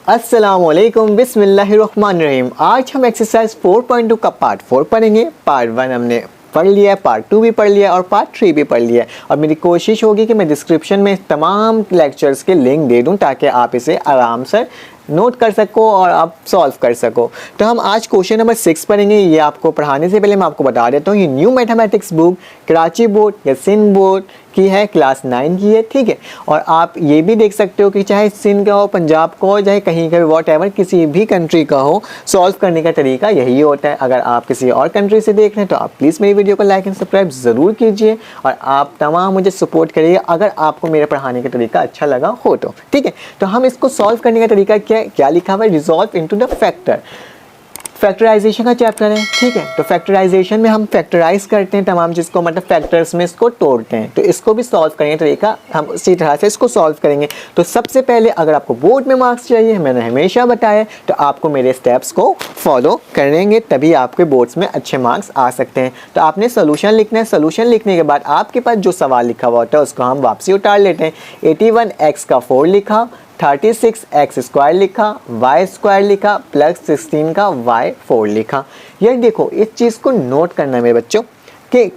अस्सलामुअलैकुम बिस्मिल्लाहिर्रहमानिर्रहीम। आज हम एक्सरसाइज 4.2 का पार्ट 4 पढ़ेंगे। पार्ट 1 हमने पढ़ लिया है, पार्ट 2 भी पढ़ लिया और पार्ट 3 भी पढ़ लिया है। और मेरी कोशिश होगी कि मैं डिस्क्रिप्शन में तमाम लेक्चर्स के लिंक दे दूं ताकि आप इसे आराम से नोट कर सको और आप सॉल्व कर सको। तो हम आज क्वेश्चन नंबर 6 पढ़ेंगे। ये आपको पढ़ाने से पहले मैं आपको बता देता हूँ, ये new mathematics book Karachi board या सिंध बोर्ड की है, क्लास 9 की है, ठीक है। और आप ये भी देख सकते हो कि चाहे सिंध का हो, पंजाब का हो, चाहे कहीं का भी, वॉट एवर किसी भी कंट्री का हो, सॉल्व करने का तरीका यही होता है। अगर आप किसी और कंट्री से देख रहे हैं तो आप प्लीज़ मेरी वीडियो को लाइक एंड सब्सक्राइब ज़रूर कीजिए और आप तमाम मुझे सपोर्ट करिए अगर आपको मेरे पढ़ाने का तरीका अच्छा लगा हो तो, ठीक है। तो हम इसको सॉल्व करने का तरीका क्या लिखा हुआ है, resolve into the factor. Factorisation का चैप्टर है, ठीक है। तो फैक्टराइजेशन में हम फैक्टराइज करते हैं तमाम चीज़ को, मतलब फैक्टर्स में इसको तोड़ते हैं। तो इसको भी सॉल्व करेंगे तरीका हम उसी तरह से इसको सॉल्व करेंगे। तो सबसे पहले अगर आपको बोर्ड में मार्क्स चाहिए, मैंने हमेशा बताया, तो आपको मेरे स्टेप्स को फॉलो करेंगे तभी आपके बोर्ड्स में अच्छे मार्क्स आ सकते हैं। तो आपने सोल्यूशन लिखना है। सोल्यूशन लिखने के बाद आपके पास जो सवाल लिखा हुआ होता है उसको हम वापसी उतार लेते हैं। 81x का 4 लिखा, 36x स्क्वायर लिखा, y स्क्वायर लिखा, प्लस 16 का y 4 लिखा। यार देखो, इस चीज़ को नोट करना है मेरे बच्चों कि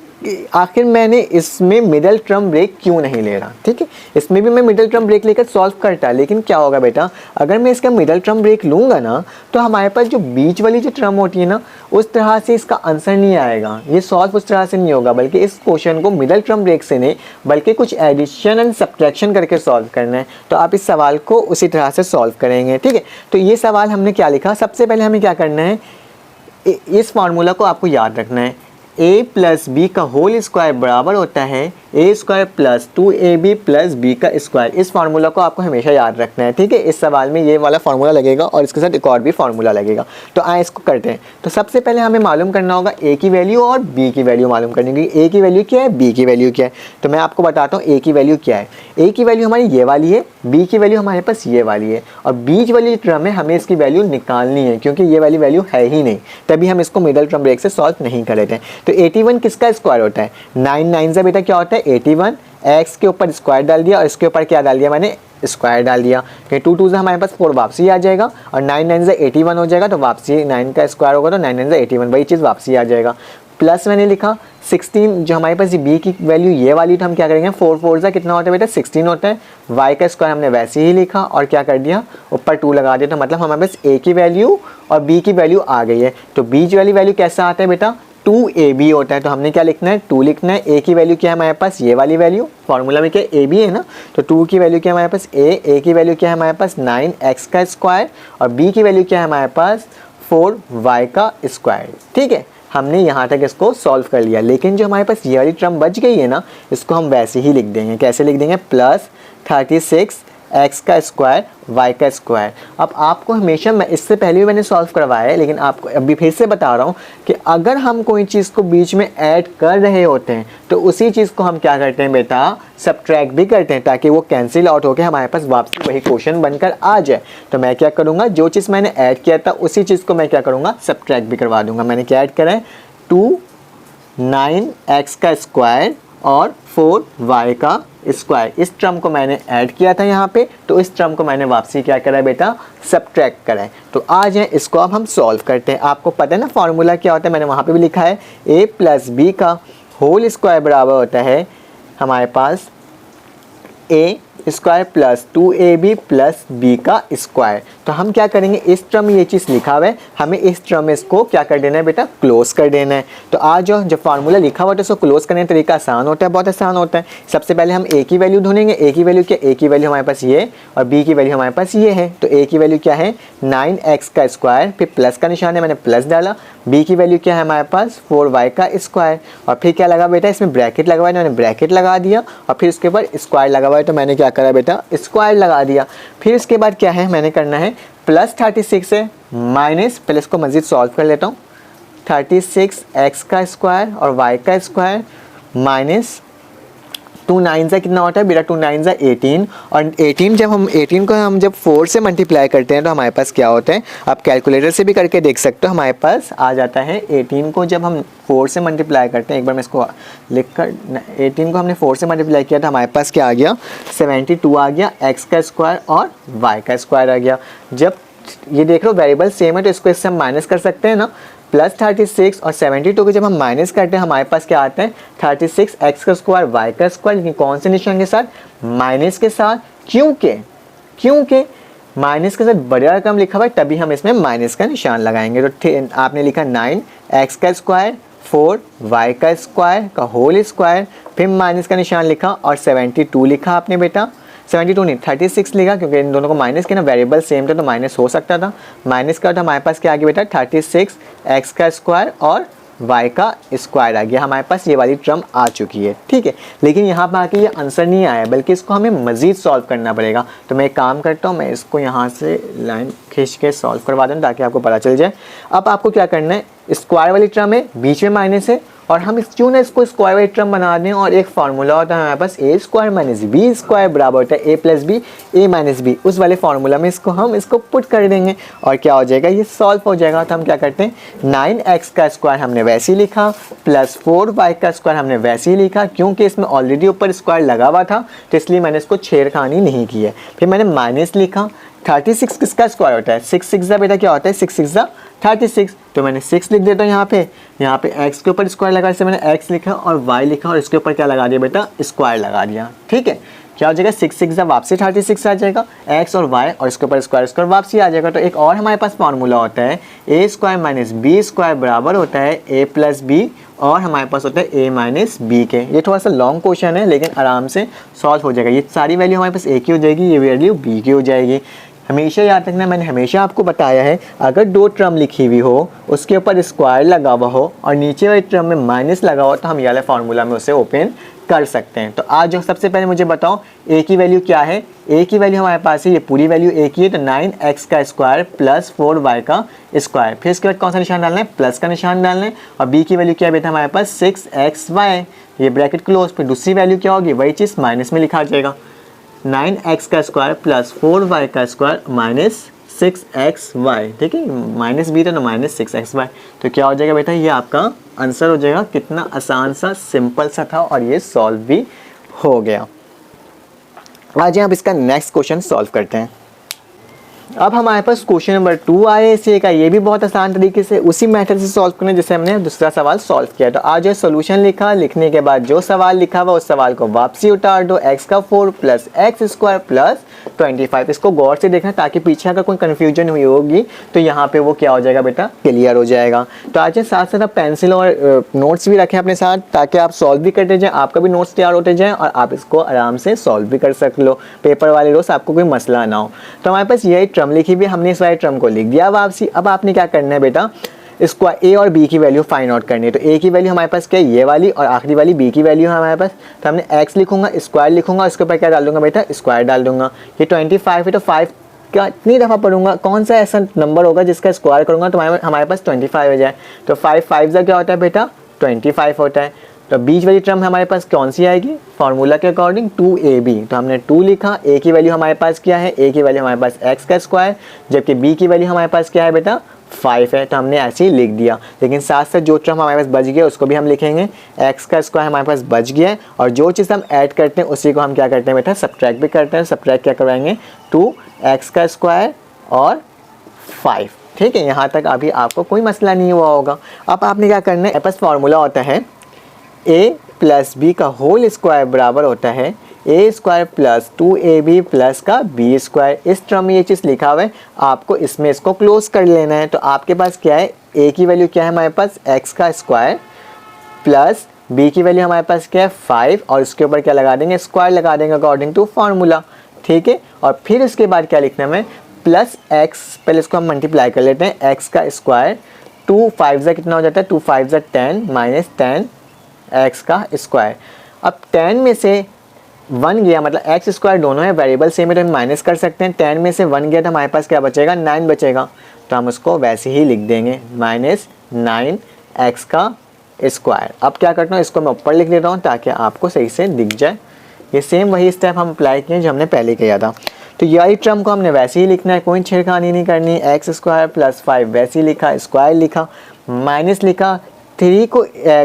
आखिर मैंने इसमें मिडल टर्म ब्रेक क्यों नहीं ले रहा, ठीक है। इसमें भी मैं मिडल टर्म ब्रेक लेकर सॉल्व करता, लेकिन क्या होगा बेटा, अगर मैं इसका मिडल टर्म ब्रेक लूँगा ना तो हमारे पास जो बीच वाली जो टर्म होती है ना, उस तरह से इसका आंसर नहीं आएगा, ये सॉल्व उस तरह से नहीं होगा। बल्कि इस क्वेश्चन को मिडल टर्म ब्रेक से नहीं बल्कि कुछ एडिशन एंड सब्ट्रैक्शन करके सॉल्व करना है। तो आप इस सवाल को उसी तरह से सॉल्व करेंगे, ठीक है। तो ये सवाल हमने क्या लिखा, सबसे पहले हमें क्या करना है, इस फार्मूला को आपको याद रखना है। a प्लस बी का होल स्क्वायर बराबर होता है a square plus 2ab plus b का स्क्वायर। इस फार्मूला को आपको हमेशा याद रखना है, ठीक है। इस सवाल में ये वाला फार्मूला लगेगा और इसके साथ एक और भी फार्मूला लगेगा। तो आए इसको करते हैं। तो सबसे पहले हमें मालूम करना होगा a की वैल्यू और b की वैल्यू मालूम करनी होगी। a की वैल्यू क्या है, b की वैल्यू क्या है। तो मैं आपको बताता हूँ a की वैल्यू क्या है। a की वैल्यू हमारी ये वाली है, b की वैल्यू हमारे पास ये वाली है, और बीच वाली टर्म है हमें इसकी वैल्यू निकालनी है क्योंकि ये वाली वैल्यू है ही नहीं, तभी हम इसको मिडल टर्म ब्रेक से सॉल्व नहीं कर रहे थे। तो 81 किसका स्क्वायर होता है, 9 9 से बेटा क्या होता है 81। x के ऊपर स्क्वायर डाल दिया और इसके ऊपर क्या डाल दिया, मैंने स्क्वायर डाल दिया। कि 2 2 से हमारे पास 4 वापसी आ जाएगा और 9 9 से 81 हो जाएगा। तो वापसी 9 का स्क्वायर होगा तो 9 9 से 81, वही चीज़ वापसी आ जाएगा। प्लस मैंने लिखा 16, जो हमारे पास b की वैल्यू ये वाली, तो हम क्या करेंगे, 4 4 से कितना होता है बेटा 16 होता है। y का स्क्वायर हमने वैसे ही लिखा और क्या कर दिया, ऊपर 2 लगा दिया। तो मतलब हमारे पास a की वैल्यू और b की वैल्यू आ गई है। तो बीच वाली वैल्यू कैसा आता है बेटा, 2ab होता है। तो हमने क्या लिखना है, 2 लिखना है। a की वैल्यू क्या है हमारे पास, ये वाली वैल्यू, फॉर्मूला में क्या ab है ना, तो 2 की वैल्यू क्या है हमारे पास a की वैल्यू क्या है हमारे पास 9x का स्क्वायर, और b की वैल्यू क्या है हमारे पास 4y का स्क्वायर, ठीक है। हमने यहाँ तक इसको सॉल्व कर लिया, लेकिन जो हमारे पास ये वाली टर्म बच गई है ना, इसको हम वैसे ही लिख देंगे। कैसे लिख देंगे, प्लस 36x का स्क्वायर y का स्क्वायर। अब आपको हमेशा, मैं इससे पहले भी मैंने सॉल्व करवाया है लेकिन आपको अभी फिर से बता रहा हूँ कि अगर हम कोई चीज़ को बीच में ऐड कर रहे होते हैं तो उसी चीज़ को हम क्या करते हैं बेटा, सब्ट्रैक्ट भी करते हैं ताकि वो कैंसिल आउट होकर हमारे पास वापसी वही क्वेश्चन बनकर आ जाए। तो मैं क्या करूँगा, जो चीज़ मैंने ऐड किया था उसी चीज़ को मैं क्या करूँगा, सब्ट्रैक्ट भी करवा दूँगा। मैंने क्या ऐड करा है, 2 9x का स्क्वायर और 4y का स्क्वायर, इस टर्म को मैंने ऐड किया था यहाँ पे, तो इस टर्म को मैंने वापसी क्या करा है बेटा, सब्ट्रैक्ट करा है। तो आ जाए इसको अब हम सॉल्व करते हैं। आपको पता है ना फार्मूला क्या होता है, मैंने वहाँ पे भी लिखा है a प्लस बी का होल स्क्वायर बराबर होता है हमारे पास a square plus 2ab plus b का स्क्वायर। तो हम क्या करेंगे, इस टर्म में ये चीज़ लिखा हुआ है, हमें इस टर्म में इसको क्या कर देना है बेटा, क्लोज कर देना है। तो आज जब फार्मूला लिखा हुआ है तो उसको क्लोज करने का तरीका आसान होता है, बहुत आसान होता है। सबसे पहले हम a की वैल्यू ढूंढेंगे। a की वैल्यू क्या, a की वैल्यू हमारे पास ये और b की वैल्यू हमारे पास ये है। तो a की वैल्यू क्या है 9x का स्क्वायर, फिर प्लस का निशान है मैंने प्लस डाला। b की वैल्यू क्या है हमारे पास 4y का स्क्वायर, और फिर क्या लगा बेटा, इसमें ब्रैकेट लगा हुआ है, मैंने ब्रैकेट लगा दिया और फिर उसके ऊपर स्क्वायर लगा हुआ है तो मैंने क्या करा बेटा, स्क्वायर लगा दिया। फिर इसके बाद क्या है, मैंने करना है प्लस 36 है माइनस, पहले इसको मज़ीद सॉल्व कर लेता हूँ, 36x का स्क्वायर और y का स्क्वायर माइनस टू नाइन ज़ा कितना होता है बेटा, टू नाइन ज़ा 18, और 18 जब हम 18 को हम जब 4 से मल्टीप्लाई करते हैं तो हमारे पास क्या होता है, आप कैलकुलेटर से भी करके देख सकते हो, हमारे पास आ जाता है 18 को जब हम 4 से मल्टीप्लाई करते हैं, एक बार मैं इसको लिख कर, 18 को हमने 4 से मल्टीप्लाई किया तो हमारे पास क्या आ गया, 72 आ गया, एक्स का स्क्वायर और वाई का स्क्वायर आ गया। जब ये देख लो वेरिएबल सेम है तो इसको इससे हम माइनस कर सकते हैं ना, प्लस 36 और 72 को जब हम माइनस करते हैं हमारे पास क्या आता है, 36 एक्स का स्क्वायर वाई का स्क्वायर, लेकिन कौन से निशान के साथ, माइनस के साथ, क्योंकि माइनस के साथ बड़ा रकम लिखा हुआ है तभी हम इसमें माइनस का निशान लगाएंगे। तो आपने लिखा 9 एक्स का स्क्वायर 4 वाई का स्क्वायर का होल स्क्वायर, फिर माइनस का निशान लिखा और 72 लिखा आपने बेटा, 72 नहीं 36 लिखा, क्योंकि इन दोनों को माइनस किया ना, वेरिएबल सेम था तो माइनस हो सकता था, माइनस का तो हमारे पास क्या आ गया बेटा, 36 एक्स का स्क्वायर और y का स्क्वायर आ गया, हमारे पास ये वाली टर्म आ चुकी है। ठीक है, लेकिन यहाँ पर आके ये आंसर नहीं आया, बल्कि इसको हमें मज़ीद सॉल्व करना पड़ेगा। तो मैं एक काम करता हूँ, मैं इसको यहाँ से लाइन खींच के सॉल्व करवा दूँ ताकि आपको पता चल जाए। अब आपको क्या करना है, स्क्वायर वाली टर्म है, बीच में माइनस है, और हम क्यों ना इसको स्क्वायर वाली टर्म बना दें, और एक फार्मूला होता है हमारे पास ए स्क्वायर माइनस बी स्क्वायर बराबर होता है ए प्लस बी, ए माइनस बी, उस वाले फार्मूला में इसको पुट कर देंगे और क्या हो जाएगा, ये सॉल्व हो जाएगा। तो हम क्या करते हैं, 9x का स्क्वायर हमने वैसे ही लिखा, प्लस 4y का स्क्वायर हमने वैसे ही लिखा, क्योंकि इसमें ऑलरेडी ऊपर स्क्वायर लगा हुआ था तो इसलिए मैंने इसको छेड़खानी नहीं की है। फिर मैंने माइनस लिखा, 36 किसका स्क्वायर होता है, 6 6 बेटा क्या होता है, 6 6 36, तो मैंने 6 लिख देता हूँ यहाँ पे x के ऊपर स्क्वायर लगा, इससे मैंने x लिखा और y लिखा और इसके ऊपर क्या लगा दिया बेटा, स्क्वायर लगा दिया। ठीक है, क्या हो जाएगा, 6 6 वापसी 36 आ जाएगा, x और y और इसके ऊपर स्क्वायर वापसी आ जाएगा। तो एक और हमारे पास फार्मूला होता है a square minus B square बराबर होता है a प्लस बी, और हमारे पास होता है a माइनस बी के। ये थोड़ा सा लॉन्ग क्वेश्चन है लेकिन आराम से सॉल्व हो जाएगा। ये सारी वैल्यू हमारे पास a की हो जाएगी, ये वैल्यू b की हो जाएगी। हमेशा याद रखना, मैंने हमेशा आपको बताया है, अगर दो टर्म लिखी हुई हो उसके ऊपर स्क्वायर लगा हुआ हो और नीचे वाली टर्म में माइनस लगा हो तो हम ये वाले फार्मूला में उसे ओपन कर सकते हैं। तो आज जो सबसे पहले मुझे बताओ a की वैल्यू क्या है, a की वैल्यू हमारे पास है, ये पूरी वैल्यू a की है, तो 9x का स्क्वायर प्लस 4y का स्क्वायर, फिर इसके बाद कौन सा निशान डालना है, प्लस का निशान डालना है, और b की वैल्यू क्या है बेटा हमारे पास 6xy, ये ब्रैकेट क्लोज, फिर दूसरी वैल्यू क्या होगी, वही चीज़ माइनस में लिखा जाएगा, 9x का स्क्वायर प्लस 4y का स्क्वायर माइनस 6xy। ठीक है, माइनस बी तो ना माइनस 6xy, तो क्या हो जाएगा बेटा, ये आपका आंसर हो जाएगा। कितना आसान सा सिंपल सा था और ये सॉल्व भी हो गया। आज आप इसका नेक्स्ट क्वेश्चन सॉल्व करते हैं। अब हमारे पास क्वेश्चन नंबर 2 आए सी का, ये भी बहुत आसान तरीके से उसी मेथड से सॉल्व करना जैसे हमने दूसरा सवाल सॉल्व किया। तो आज जो सोल्यूशन लिखा, लिखने के बाद जो सवाल लिखा हुआ उस सवाल को वापसी उतार दो, x का 4 प्लस एक्स स्क्वायर प्लस 25। इसको गौर से देखना ताकि पीछे अगर कोई कन्फ्यूजन हुई होगी तो यहाँ पे वो क्या हो जाएगा बेटा, क्लियर हो जाएगा। तो आज साथ साथ आप पेंसिल और नोट्स भी रखें अपने साथ ताकि आप सॉल्व भी करते जाएँ, आपका भी नोट्स तैयार होते जाएँ और आप इसको आराम से सॉल्व भी कर सक लो पेपर वाले रोज, आपको कोई मसला ना हो। तो हमारे पास यही ट्रम लिखी हुई, हमने इस वाले ट्रम को लिख दिया वापसी। अब आपने क्या करना है बेटा, इसको a और b की वैल्यू फाइंड आउट करनी है। तो a की वैल्यू हमारे पास क्या है, ये वाली, और आखिरी वाली b की वैल्यू है हमारे पास। तो हमने x लिखूंगा, स्क्वायर लिखूंगा, इसके ऊपर क्या डाल दूंगा बेटा, स्क्वायर डाल दूंगा। ये 25 है तो 5 क्या इतनी दफ़ा पढ़ूंगा, कौन सा ऐसा नंबर होगा जिसका स्क्वायर करूंगा तो हमारे पास 25 हो जाए। तो 5 5 क्या होता है बेटा, 25 होता है। तो बीच वाली टर्म हमारे पास कौन सी आएगी, फार्मूला के अकॉर्डिंग 2ab। तो हमने 2 लिखा, a की वैल्यू हमारे पास क्या है, a की वैल्यू हमारे पास x का स्क्वायर, जबकि b की वैल्यू हमारे पास क्या है बेटा 5 है, तो हमने ऐसे ही लिख दिया। लेकिन साथ साथ जो टर्म हमारे पास बच गया उसको भी हम लिखेंगे, x का स्क्वायर हमारे पास बच गया है, और जो चीज़ हम ऐड करते हैं उसी को हम क्या करते हैं बेटा, सब्ट्रैक्ट भी करते हैं। सब्ट्रैक्ट क्या करवाएंगे, 2x का स्क्वायर और 5। ठीक है, यहाँ तक अभी आपको कोई मसला नहीं हुआ होगा। अब आपने क्या करना है, पास फार्मूला होता है a प्लस बी का होल स्क्वायर बराबर होता है ए स्क्वायर प्लस 2ab प्लस का बी स्क्वायर। इस टर्म में ये चीज़ लिखा हुआ है, आपको इसमें इसको क्लोज कर लेना है। तो आपके पास क्या है, a की वैल्यू क्या है हमारे पास, x का स्क्वायर प्लस b की वैल्यू हमारे पास क्या है 5, और इसके ऊपर क्या लगा देंगे, स्क्वायर लगा देंगे अकॉर्डिंग टू फार्मूला। ठीक है, और फिर इसके बाद क्या लिखना है, प्लस x, पहले इसको हम मल्टीप्लाई कर लेते हैं, x का स्क्वायर 2 5 कितना हो जाता है, 2 5 10 माइनस 10 x का स्क्वायर। अब 10 में से 1 गया, मतलब एक्स स्क्वायर दोनों है, वेरिएबल सेम है तो हम माइनस कर सकते हैं। 10 में से 1 गया तो हमारे पास क्या बचेगा, 9 बचेगा, तो हम उसको वैसे ही लिख देंगे, माइनस 9x का स्क्वायर। अब क्या करता हूँ, इसको मैं ऊपर लिख देता हूँ ताकि आपको सही से दिख जाए। ये सेम वही स्टेप हम अप्लाई किए जो हमने पहले किया था। तो यही टर्म को हमने वैसे ही लिखना है, कोई छेड़खानी नहीं करनी। एक्स स्क्वायर प्लस 5 वैसे ही लिखा, स्क्वायर लिखा, माइनस लिखा। 3 को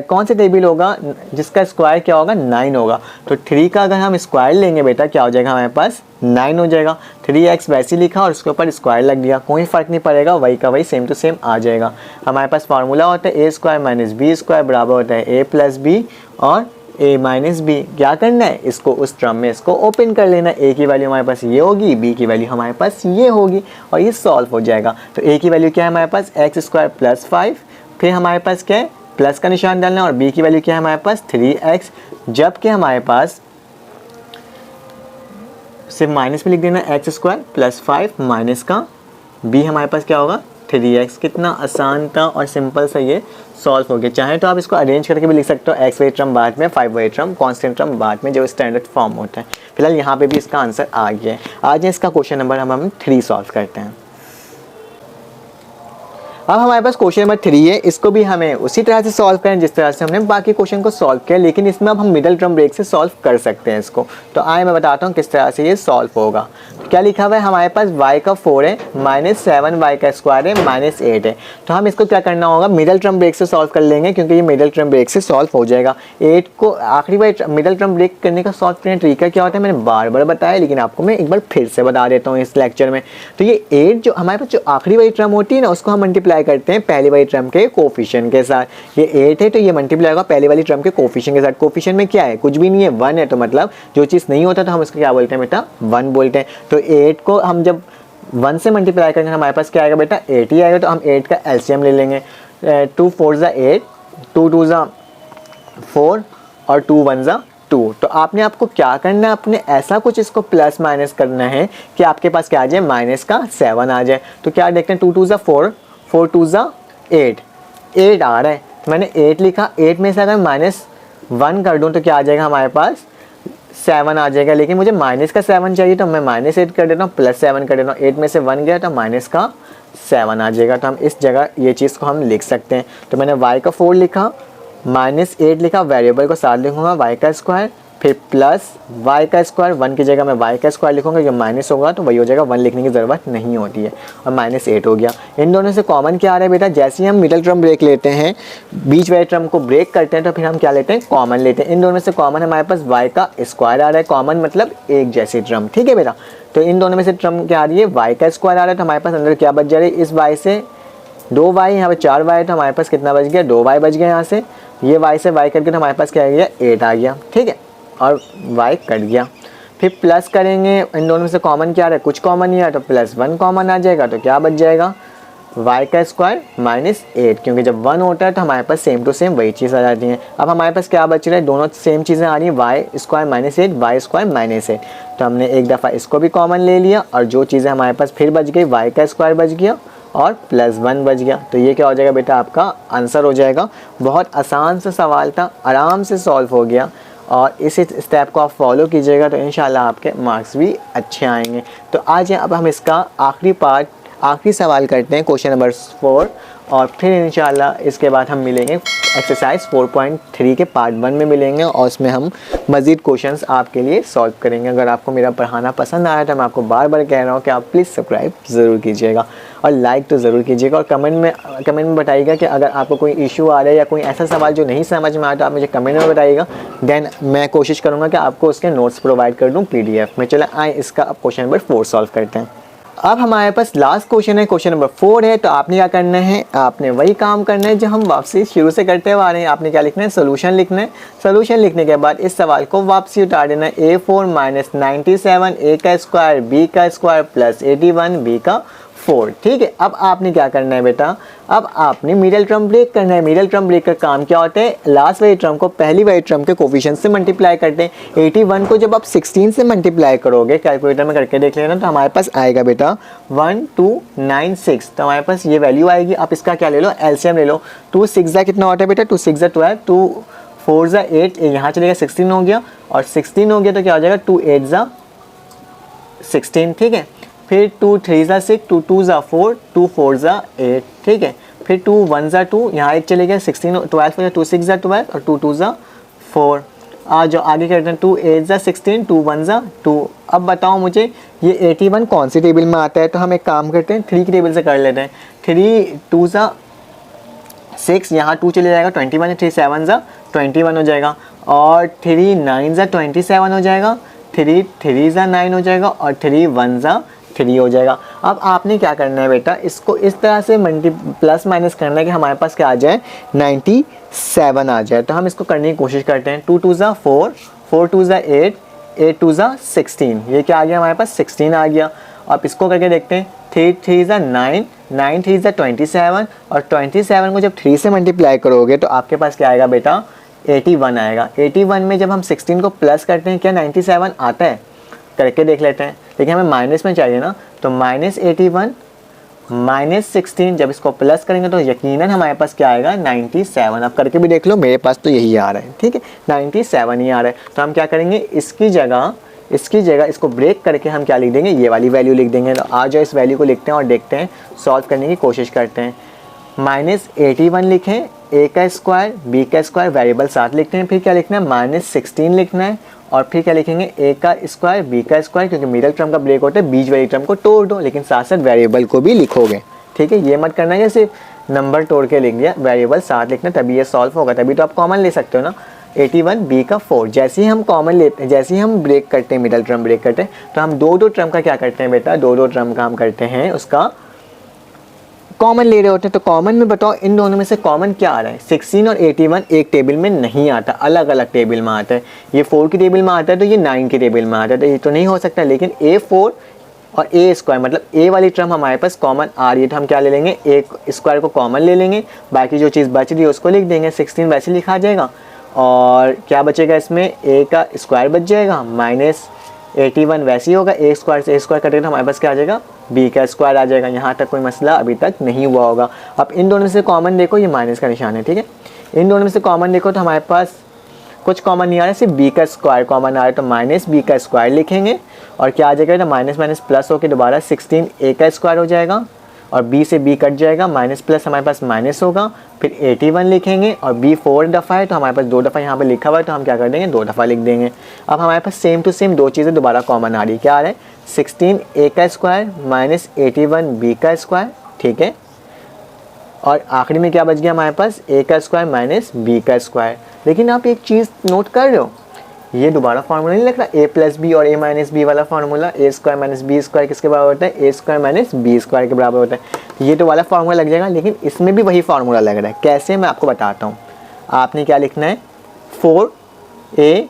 कौन से टेबल होगा जिसका स्क्वायर क्या होगा, 9 होगा। तो 3 का अगर हम स्क्वायर लेंगे बेटा क्या हो जाएगा हमारे पास, 9 हो जाएगा। 3x वैसे ही लिखा और उसके ऊपर स्क्वायर लग दिया, कोई फ़र्क नहीं पड़ेगा, वही का वही सेम टू सेम आ जाएगा। हमारे पास फार्मूला होता है a² माइनस b² बराबर होता है a प्लस बी और a माइनस बी। क्या करना है, इसको उस टर्म में इसको ओपन कर लेना। a की वैल्यू हमारे पास ये होगी, b की वैल्यू हमारे पास ये होगी और ये सॉल्व हो जाएगा। तो a की वैल्यू क्या है हमारे पास, x² प्लस 5, फिर हमारे पास क्या है प्लस का निशान डालना, और b की वैल्यू क्या है हमारे पास 3x, जबकि हमारे पास सिर्फ माइनस में लिख देना x² प्लस 5 माइनस का b हमारे पास क्या होगा 3x। कितना आसान था और सिंपल सा ये सॉल्व हो गया। चाहे तो आप इसको अरेंज करके भी लिख सकते हो, x वाई टर्म बाद में, 5 वाई टर्म, कांस्टेंट टर्म बाद में, जो स्टैंडर्ड फॉर्म होता है। फिलहाल यहाँ पे भी इसका आंसर आ गया है। आज इसका क्वेश्चन नंबर हम 3 सॉल्व करते हैं। अब हमारे पास क्वेश्चन नंबर 3 है, इसको भी हमें उसी तरह से सॉल्व करें जिस तरह से हमने बाकी क्वेश्चन को सॉल्व किया, लेकिन इसमें अब हम मिडल टर्म ब्रेक से सॉल्व कर सकते हैं इसको। तो आए मैं बताता हूँ किस तरह से ये सॉल्व होगा। तो क्या लिखा हुआ है हमारे पास y का 4 है, माइनस 7y का स्क्वायर है, माइनस 8 है। तो हम इसको क्या करना होगा, मिडल टर्म ब्रेक से सॉल्व कर लेंगे, क्योंकि ये मिडल टर्म ब्रेक से सॉल्व हो जाएगा। 8 को आखिरी बार मिडल टर्म ब्रेक करने का सॉल्व करने तरीका क्या होता है मैंने बार बार बताया, लेकिन आपको मैं एक बार फिर से बता देता हूँ इस लेक्चर में। तो ये 8 जो हमारे पास जो आखिरी वाली टर्म होती है ना, उसको हम मल्टीप्लाई करते हैं पहली वाली टर्म के कोफिशिएंट के साथ। ये 8 है तो ये मल्टीप्लाई होगा पहली वाली टर्म के कोफिशिएंट के साथ। कोफिशिएंट में क्या है, कुछ भी नहीं है, 1 है। तो मतलब जो चीज़ नहीं होता तो हम इसको क्या बोलते हैं बेटा, 1 बोलते हैं। तो 8 को हम जब 1 से मल्टीप्लाई करेंगे हमारे पास क्या आएगा बेटा, 8 ही आएगा। तो हम 8 का एलसीएम ले लेंगे। 2 4 ज़ा 8, 2 2 ज़ा 4 और 2 1 ज़ा 2। तो आपने आपको क्या करना है, अपने ऐसा कुछ इसको प्लस माइनस करना है कि आपके पास क्या आ जाए, माइनस का 7 आ जाए। तो क्या देखते हैं, 2 2 ज़ा 4, 4 2 ज़ा 8, 8 आ रहा है। तो मैंने 8 लिखा, 8 में से अगर -1 कर दूँ तो क्या आ जाएगा हमारे पास, 7 आ जाएगा। लेकिन मुझे माइनस का 7 चाहिए तो मैं -8 कर देता हूँ, +7 कर देता हूँ। 8 में से 1 गया तो माइनस का 7 आ जाएगा। तो हम इस जगह ये चीज़ को हम लिख सकते हैं। तो मैंने y का 4 लिखा, -8 लिखा, वेरिएबल को साथ लिखूंगा y का स्क्वायर, फिर प्लस y का स्क्वायर, 1 की जगह मैं y का स्क्वायर लिखूंगा, जो माइनस होगा तो वही हो जाएगा, 1 लिखने की ज़रूरत नहीं होती है। और -8 हो गया। इन दोनों से कॉमन क्या आ रहा है बेटा, जैसे ही हम मिडल टर्म ब्रेक लेते हैं, बीच वाले टर्म को ब्रेक करते हैं, तो फिर हम क्या लेते हैं, कॉमन लेते हैं। इन दोनों से कॉमन हमारे पास y का स्क्वायर आ रहा है, कॉमन मतलब एक जैसी टर्म, ठीक है बेटा। तो इन दोनों में से टर्म क्या आ रही है, y का स्क्वायर आ रहा है। तो हमारे पास अंदर क्या बच जा रही है, इस y से 2y, यहाँ पे 4y, तो हमारे पास कितना बच गया, 2y बच गया। यहाँ से ये y से y करके तो हमारे पास क्या आ गया, 8 आ गया, ठीक है, और y कट गया। फिर प्लस करेंगे, इन दोनों में से कॉमन क्या आ रहा है, कुछ कॉमन नहीं है, तो +1 कॉमन आ जाएगा। तो क्या बच जाएगा, y का स्क्वायर -8, क्योंकि जब 1 होता है तो हमारे पास सेम टू सेम वही चीज़ आ जाती है। अब हमारे पास क्या बच रहा है, दोनों सेम चीज़ें आ रही हैं, y स्क्वायर -8, y स्क्वायर -8। तो हमने एक दफ़ा इसको भी कॉमन ले लिया, और जो चीज़ें हमारे पास फिर बच गई, y का स्क्वायर बच गया और +1 बच गया। तो ये क्या हो जाएगा बेटा, आपका आंसर हो जाएगा। बहुत आसान सा सवाल था, आराम से सॉल्व हो गया, और इस स्टेप को आप फॉलो कीजिएगा तो इंशाल्लाह आपके मार्क्स भी अच्छे आएंगे। तो आज अब हम इसका आखिरी सवाल करते हैं, क्वेश्चन नंबर 4, और फिर इंशाल्लाह इसके बाद हम मिलेंगे एक्सरसाइज 4.3 के पार्ट 1 में मिलेंगे, और उसमें हम मज़ीद क्वेश्चंस आपके लिए सॉल्व करेंगे। अगर आपको मेरा पढ़ाना पसंद आया तो मैं आपको बार बार कह रहा हूँ कि आप प्लीज़ सब्सक्राइब ज़रूर कीजिएगा और लाइक तो ज़रूर कीजिएगा, और कमेंट में बताइएगा कि अगर आपको कोई इशू आ रहा है या कोई ऐसा सवाल जो नहीं समझ में आया तो आप मुझे कमेंट में बताइएगा। देन मैं कोशिश करूँगा कि आपको उसके नोट्स प्रोवाइड कर दूँ PDF में। चले आए इसका अब क्वेश्चन नंबर 4 सॉल्व करते हैं। अब हमारे पास लास्ट क्वेश्चन है, क्वेश्चन नंबर 4 है। तो आपने क्या करना है, आपने वही काम करना है जो हम वापसी शुरू से करते हुए आ रहे हैं। आपने क्या लिखना है, सोल्यूशन लिखना है। सोल्यूशन लिखने के बाद इस सवाल को वापसी उतार देना है। A4 - 97 a का स्क्वायर b का स्क्वायर प्लस 81 b का 4, ठीक है। अब आपने क्या करना है बेटा, अब आपने मिडल टर्म ब्रेक करना है। मिडल टर्म ब्रेक का काम क्या होता है, लास्ट वाली टर्म को पहली वाली टर्म के कोफिशिएंट से मल्टीप्लाई करते हैं। 81 को जब आप 16 से मल्टीप्लाई करोगे, कैलकुलेटर में करके देख लेना, तो हमारे पास आएगा बेटा 1296। तो हमारे पास ये वैल्यू आएगी। आप इसका क्या ले लो, एलसीएम ले लो। 2 6 ज़ा कितना होता है बेटा, 2 6 ज़ा 12, 2 4 ज़ा 8, यहाँ चलेगा 16 हो गया, और 16 हो गया तो क्या हो जाएगा, 2 8 ज़ा 16, ठीक है। फिर 2 3 ज़ा 6, 2 2 ज़ा 4, 2 4 ज़ा 8, ठीक है। फिर 2 1 ज़ा 2, यहाँ 8 चले गया, 16 12 हो गया, 2 6 ज़ा 12 और 2 2 ज़ा 4। आ जाओ आगे करते हैं। 2 8 ज़ा 16, 2 1 ज़ा 2। अब बताओ मुझे ये 81 कौन सी टेबल में आता है। तो हम एक काम करते हैं 3 की टेबल से कर लेते हैं। 3 2 ज़ा 6, यहाँ 2 चले जाएगा, 21 है, 3 7 ज़ा 21 हो जाएगा, और 3 9 ज़ा 27 हो जाएगा, 3 3 ज़ा 9 हो जाएगा, और 3 1 ज़ा 3 हो जाएगा। अब आपने क्या करना है बेटा, इसको इस तरह से प्लस माइनस करना है कि हमारे पास क्या आ जाए, 97 आ जाए। तो हम इसको करने की कोशिश करते हैं। 2 2 ज़ा 4, 4 2 ज़ा 8, 8 2 ज़ा 16, ये क्या आ गया हमारे पास 16 आ गया। अब इसको करके देखते हैं। 3 3 ज़ा 9, 9 3 ज़ा 27, और 27 को जब 3 से मल्टीप्लाई करोगे तो आपके पास क्या आएगा बेटा, 81 आएगा। 81 में जब हम 16 को प्लस करते हैं क्या 97 आता है, करके देख लेते हैं। लेकिन हमें माइनस में चाहिए ना, तो -81 -16 जब इसको प्लस करेंगे तो यकीनन हमारे पास क्या आएगा, 97। अब करके भी देख लो, मेरे पास तो यही आ रहा है, ठीक है, 97 ही आ रहा है। तो हम क्या करेंगे, इसकी जगह इसको ब्रेक करके हम क्या लिख देंगे, ये वाली वैल्यू लिख देंगे। तो आ जाओ इस वैल्यू को लिखते हैं और देखते हैं, सॉल्व करने की कोशिश करते हैं। -81 लिखें, a का स्क्वायर b का स्क्वायर वेरिएबल साथ लिखते हैं, फिर क्या लिखना है, -16 लिखना है, और फिर क्या लिखेंगे, a का स्क्वायर b का स्क्वायर, क्योंकि मिडल टर्म का ब्रेक होता है, बीच वाली टर्म को तोड़ दो, लेकिन साथ साथ वेरिएबल को भी लिखोगे, ठीक है। ये मत करना है सिर्फ नंबर तोड़ के लिख दिया, वेरिएबल साथ लिखना, तभी ये सॉल्व होगा, तभी तो आप कॉमन ले सकते हो ना। 81 b का 4, जैसे ही हम कॉमन लेते हैं, जैसे ही हम ब्रेक करते हैं, मिडल टर्म ब्रेक करते हैं, तो हम दो टर्म का क्या करते हैं बेटा, दो टर्म का हम करते हैं, उसका कॉमन ले रहे होते हैं। तो कॉमन में बताओ इन दोनों में से कॉमन क्या आ रहा है, 16 और 81 एक टेबल में नहीं आता, अलग अलग टेबल में आता है। ये 4 की टेबल में आता है तो ये 9 की टेबल में आता है, तो ये तो नहीं हो सकता। लेकिन A4 और a स्क्वायर मतलब a वाली टर्म हमारे पास कॉमन आ रही है, तो हम क्या ले लेंगे, a स्क्वायर को कॉमन ले लेंगे, बाकी जो चीज़ बच रही है उसको लिख देंगे। 16 वैसे लिखा जाएगा, और क्या बचेगा इसमें, a का स्क्वायर बच जाएगा, -81 वैसे ही होगा, a स्क्वायर से a स्क्वायर कटेगा तो हमारे पास क्या आ जाएगा, b का स्क्वायर आ जाएगा। यहाँ तक कोई मसला अभी तक नहीं हुआ होगा। अब इन दोनों में से कॉमन देखो, ये माइनस का निशान है, ठीक है। इन दोनों में से कॉमन देखो तो हमारे पास कुछ कॉमन नहीं आ रहा है, सिर्फ b का स्क्वायर कॉमन आ रहा है, तो -b का स्क्वायर लिखेंगे, और क्या आ जाएगा, तो माइनस माइनस प्लस होकर दोबारा 16 a का स्क्वायर हो जाएगा, और b से b कट जाएगा, माइनस प्लस हमारे पास माइनस होगा, फिर 81 लिखेंगे, और b 4 दफ़ा है तो हमारे पास 2 दफ़ा यहाँ पे लिखा हुआ है, तो हम क्या कर देंगे, 2 दफ़ा लिख देंगे। अब हमारे पास सेम टू सेम दो चीज़ें दोबारा कॉमन आ रही है, क्या आ रहा है, 16 a का स्क्वायर -81 b का स्क्वायर, ठीक है। और आखिरी में क्या बच गया हमारे पास, a का स्क्वायर माइनस b का स्क्वायर। लेकिन आप एक चीज़ नोट कर रहे हो, ये दोबारा फार्मूला नहीं लिख रहा, a प्लस बी और a माइनस बी वाला formula, a square minus B square किसके बराबर होता है, a square minus B square के बराबर होता है। ये तो वाला फार्मूला लग जाएगा, लेकिन इसमें भी वही फार्मूला लग रहा है। कैसे, मैं आपको बताता हूँ। आपने क्या लिखना है, 4a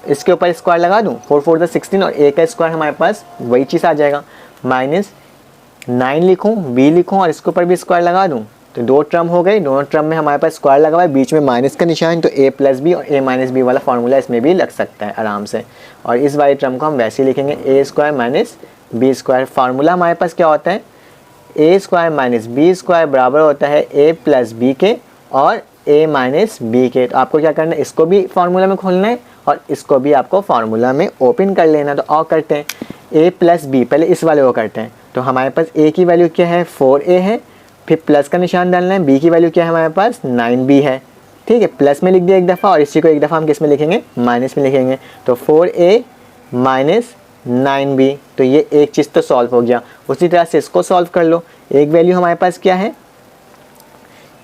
इसके ऊपर स्क्वायर लगा दूँ, 4 4 16, और a का स्क्वायर हमारे पास वही चीज़ आ जाएगा, -9 लिखूँ, b लिखूँ, और इसके ऊपर भी स्क्वायर लगा दूँ, तो दो टर्म हो गए। दोनों टर्म में हमारे पास स्क्वायर लगा हुआ है, बीच में माइनस का निशान, तो a प्लस बी और a माइनस बी वाला फार्मूला इसमें भी लग सकता है आराम से। और इस वाले टर्म को हम वैसे ही लिखेंगे, a square minus B square. Formula हमारे पास क्या होता है, a square minus B square बराबर होता है a प्लस बी के और a माइनस बी के। तो आपको क्या करना है, इसको भी फार्मूला में खोलना है और इसको भी आपको फार्मूला में ओपन कर लेना। तो और करते हैं, a प्लस बी, पहले इस वाले को करते हैं। तो हमारे पास a की वैल्यू क्या है, 4a है, फिर प्लस का निशान डालना है, b की वैल्यू क्या है हमारे पास, 9b है, ठीक है। प्लस में लिख दिया एक दफ़ा, और इसी को एक दफ़ा हम किस में लिखेंगे, माइनस में लिखेंगे। तो 4a माइनस 9b, तो ये एक चीज़ तो सॉल्व हो गया। उसी तरह से इसको सॉल्व कर लो। एक वैल्यू हमारे पास क्या है,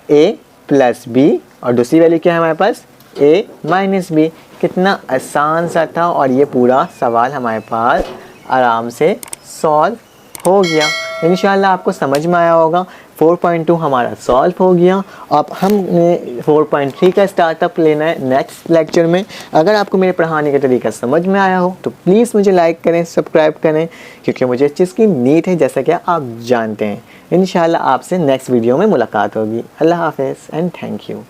a प्लस b, और दूसरी वैल्यू क्या है हमारे पास, a माइनस b। कितना आसान सा था, और ये पूरा सवाल हमारे पास आराम से सॉल्व हो गया। इंशाल्लाह आपको समझ में आया होगा। 4.2 हमारा सॉल्व हो गया। अब हमने 4.3 का स्टार्टअप लेना है नेक्स्ट लेक्चर में। अगर आपको मेरे पढ़ाने का तरीका समझ में आया हो तो प्लीज़ मुझे लाइक करें, सब्सक्राइब करें, क्योंकि मुझे इस चीज़ की नीड है, जैसा कि आप जानते हैं। इंशाल्लाह आपसे नेक्स्ट वीडियो में मुलाकात होगी। अल्लाह हाफ़िज़ एंड थैंक यू।